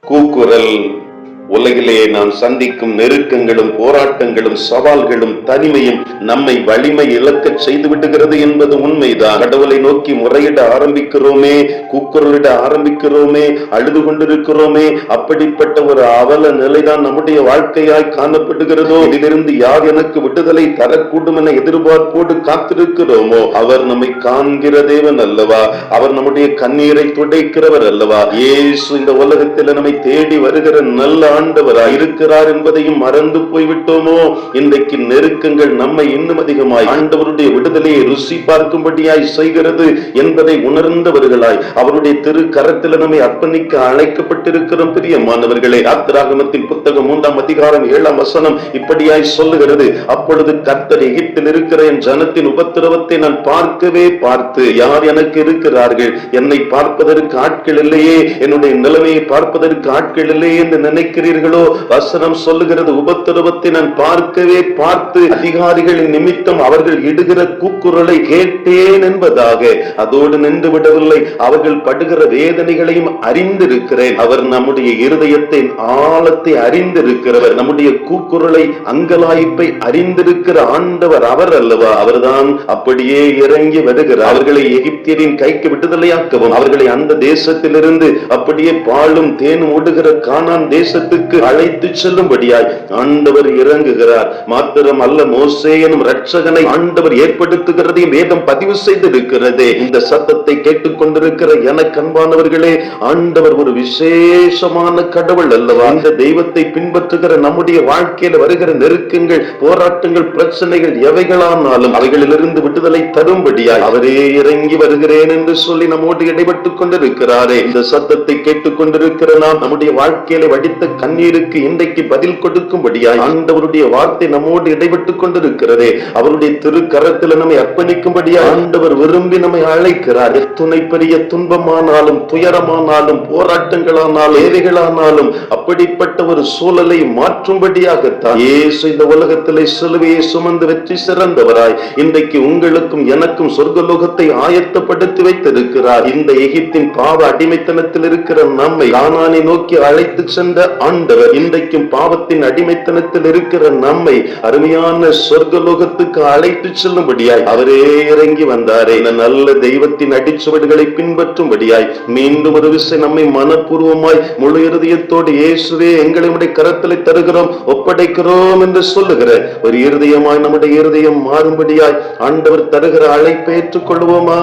கூக்குரல். உலகிலே நாம் சந்திக்கும் நெருக்கங்களும் போராட்டங்களும் சவால்களும் தனிமையும் நம்மை வலிமை இழக்கச் செய்து விடுகிறது என்பது உண்மைதான். கடவுளை நோக்கி முறையிட ஆரம்பிக்கிறோமே, கூக்குரலிட ஆரம்பிக்கிறோமே, அழுது கொண்டிருக்கிறோமே. அப்படிப்பட்ட ஒரு அவல நிலைதான் நம்முடைய வாழ்க்கையாய் காணப்படுகிறதோ, இதிலிருந்து யார் எனக்கு விடுதலை தரக்கூடும் என எதிர்பார்ப்போடு காத்திருக்கிறோமோ, அவர் நம்மை காண்கிற தேவன் அல்லவா? அவர் நம்முடைய கண்ணீரை துடைக்கிறவர் அல்லவா? இயேசு இந்த உலகத்தில் நம்மை தேடி வருகிற நல்ல ஆண்டவராய் இருக்கிறார் என்பதையும் மறந்து போய்விட்டோமோ? இன்றைக்கு நெருக்கங்கள் நம்மை இன்னும் அதிகமாய் ஆண்டவருடைய விடுதலையை ருசி பார்க்கும்படியாய் செய்கிறது என்பதை உணர்ந்தவர்களாய் அவருடைய திரு கரத்தில் நம்மை அர்ப்பணிக்க அழைக்கப்பட்டிருக்கிறோம். பிரியமானவர்களே, யாத்திராகமத்தின் புத்தகம் 3ஆம் அதிகாரம் 7ஆம் வசனம் இப்படியாய் சொல்லுகிறது. அப்பொழுது கர்த்தர் எகிப்தில் இருக்கிற என் ஜனத்தின் உபத்திரவத்தை நான் பார்க்கவே பார்த்து, யார் எனக்கு இருக்கிறார்கள், என்னை பார்ப்பதற்கு ஆட்கள் இல்லையே, என்னுடைய நிலைமையை பார்ப்பதற்கு ஆட்கள் இல்லையே என்று நினைக்கிறீர்களோ? வசனம் சொல்லுகிறது, உபத்திரவத்தை நான் பார்க்கவே பார்த்து அதிகாரிகளின் நிமித்தம் அவர்கள் இடுகிற கூக்குரலை கேட்டேன் என்பதாக. அதோடு நின்று விடவில்லை, அவர்கள் படுகிற வேதனைகளையும் அறிந்திருக்கிறேன். அவர் நம்முடைய இருதயத்தின் ஆழத்தை அறிந்திருக்கிறவர். நம்முடைய கூக்குரலை, அங்கலாய்ப்பை அறிந்திருக்கிற ஆண்டவர் அவர் அல்லவா? அவர்தான் அப்படியே இறங்கி வருகிறார். அவர்களை எகிப்தியரின் கைக்கு விடுதலையாக்கவும், அவர்களை அந்த தேசத்திலிருந்து அப்படியே பாலும் தேனும் ஓடுகிற கானான் தேசத்துக்கு அழைத்து செல்லும்படியாய் ஆண்டவர் இறங்குகிறார். மாத்திரம் அல்ல, மோசே எனும் இரட்சகனை ஆண்டவர் ஏற்படுத்துகிறதையும் வேதம் பதிவு செய்திருக்கிறதே. இந்த சத்தத்தை கேட்டுக்கொண்டிருக்கிற எனக்கு அன்பானவர்களே, ஆண்டவர் ஒரு விசேஷமான கடவுள் அல்லவா? அந்த தெய்வத்தை பின்பற்றுகிற நம்முடைய வாழ்க்கையில் வருகிற நெருக்கங்கள், போராட்டங்கள், பிரச்சனைகள் எவைகளானாலும் அவைகளிலிருந்து விடுதலை தரும்படியாய் அவரே இறங்கி வருகிறேன் என்று சொல்லி நம்மோடு இடைப்பட்டுக் கொண்டிருக்கிறாரே. இந்த சத்தத்தை கேட்டுக் கொண்டிருக்கிற நாம் நம்முடைய வாழ்க்கையில வடித்த கண்ணீருக்கு இன்றைக்கு பதில் கொடுக்கும்படியாய் ஆண்டவருடைய வார்த்தை நம்மோடு இடைப்பட்டுக் கொண்டிருக்கிறதே. அவருடைய திரு கரத்தில் நம்மை அர்ப்பணிக்கும்படியாய் ஆண்டவர் விரும்பி நம்மை அழைக்கிறார். எத்துணை பெரிய துன்பமானாலும், துயரமானாலும், போராட்டங்களானாலும், ஏழைகளானாலும் அப்படிப்பட்ட ஒரு சூழலை மாற்றும்படியாகத்தான் இயேசு இந்த உலகத்திலே சிலுவையை சுமந்து வெற்றி சிறந்தவராய் இன்றைக்கு உங்களுக்கும் எனக்கும் சொர்க்கலோகத்தை ஆயத்தப்படுத்தி வைத்திருக்கிறார். இந்த எகிப்தின் பாவ அடிமைத்தனத்தில் இருக்கிற நம்மை கானானை நோக்கி அழைத்து சென்ற ஆண்டவர் இன்றைக்கும் பாவத்தின் அடிமைத்தனத்தில் இருக்கிற நம்மை அருமையான சொர்க்கலோகத்துக்கு அழைத்து செல்லும்படியாய் அவரே இறங்கி வந்தாரே. இந்த நல்ல தெய்வத்தின் அடிச்சுவடுகளை பின்பற்றும்படியாய் மீண்டும் ஒரு விஷயம் நம்மை மனப்பூர்வமாய் முழு இருதயத்தோடு இயேசுவே எங்களை உடைய கரத்தில் தருகிறோம், ஒப்படைக்கிறோம் என்று சொல்லுகிற ஒரு இருதயமாய் நம்முடைய இருதயம் மாறும்படியாய் ஆண்டவர் தருகிற அழைப்பை ஏற்றுக்கொள்வோமா?